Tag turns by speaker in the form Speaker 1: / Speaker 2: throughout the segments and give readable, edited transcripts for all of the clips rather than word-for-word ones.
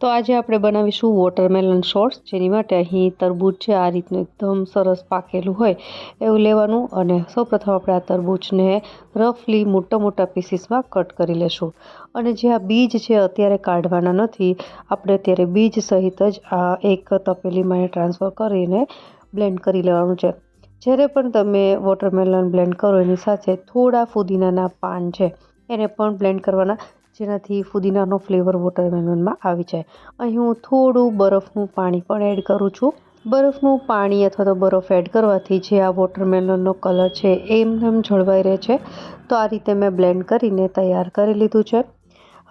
Speaker 1: તો આજે આપણે બનાવીશું વોટરમેલન શોર્ટ્સ, જેની માટે અહીં તરબૂચ છે આ રીતનું એકદમ સરસ પાકેલું હોય એવું લેવાનું. અને સૌપ્રથમ આપણે આ તરબૂચને રફલી મોટા મોટા પીસીસમાં કટ કરી લેશું. અને જે આ બીજ છે અત્યારે કાઢવાના નથી, આપણે અત્યારે બીજ સહિત જ આ એક તપેલીમાં ટ્રાન્સફર કરીને બ્લેન્ડ કરી લેવાનું છે. જ્યારે પણ તમે વોટરમેલન બ્લેન્ડ કરો એની સાથે થોડા ફુદીનાના પાન છે એને પણ બ્લેન્ડ કરવાના, જેનાથી ફુદીનાનો ફ્લેવર વોટરમેલનમાં આવી જાય. અહીં હું થોડું બરફનું પાણી પણ એડ કરું છું. બરફનું પાણી અથવા તો બરફ એડ કરવાથી જે આ વોટરમેલનનો કલર છે એમ જળવાઈ રહે છે. તો આ રીતે મેં બ્લેન્ડ કરીને તૈયાર કરી લીધું છે.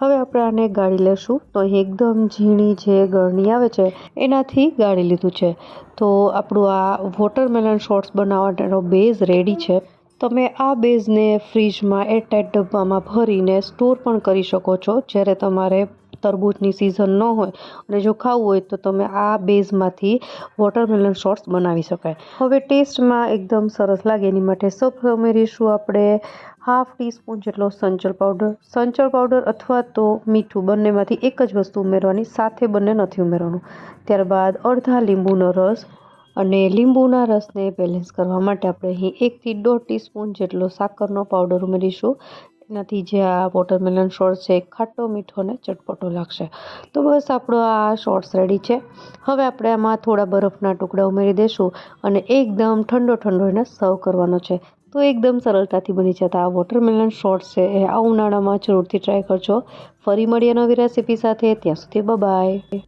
Speaker 1: હવે આપણે આને ગાળી લેશું. તો અહીં એકદમ ઝીણી જે ગળણી આવે છે એનાથી ગાળી લીધું છે. તો આપણું આ વોટરમેલન શોર્ટ્સ બનાવવાનો બેઝ રેડી છે. તમે આ બેઝને ફ્રીજમાં એરટાઇટ ડબ્બામાં ભરીને સ્ટોર પણ કરી શકો છો. જ્યારે તમારે તરબૂચની સિઝન ન હોય અને જો ખાવું હોય તો તમે આ બેઝમાંથી વોટરમેલન શોર્ટ્સ બનાવી શકાય. હવે ટેસ્ટમાં એકદમ સરસ લાગે એની માટે સૌપ્રથમ ઉમેરીશું આપણે ½ ટીસ્પૂન જેટલો સંચળ પાવડર. સંચળ પાવડર અથવા તો મીઠું બંનેમાંથી એક જ વસ્તુ ઉમેરવાની, સાથે બંને નથી ઉમેરવાનું. ત્યારબાદ અડધા લીંબુનો રસ, અને લીંબુના રસને બેલેન્સ કરવા માટે આપણે અહીં 1 થી 1.5 ટીસ્પૂન જેટલો સાકરનો પાવડર ઉમેરીશું. એનાથી જે આ વોટરમેલન શોર્ટ્સ છે ખાટો મીઠો અને ચટપટો લાગશે. તો બસ આપણો આ શોર્ટ્સ રેડી છે. હવે આપણે આમાં થોડા બરફના ટુકડા ઉમેરી દઈશું અને એકદમ ઠંડો ઠંડો એને સર્વ કરવાનો છે. તો એકદમ સરળતાથી બની જતા આ વોટરમેલન શોર્ટ્સ છે એ આ ઉનાળામાં જરૂરથી ટ્રાય કરજો. ફરી મળીએ નવી રેસીપી સાથે. ત્યાં સુધી બાય.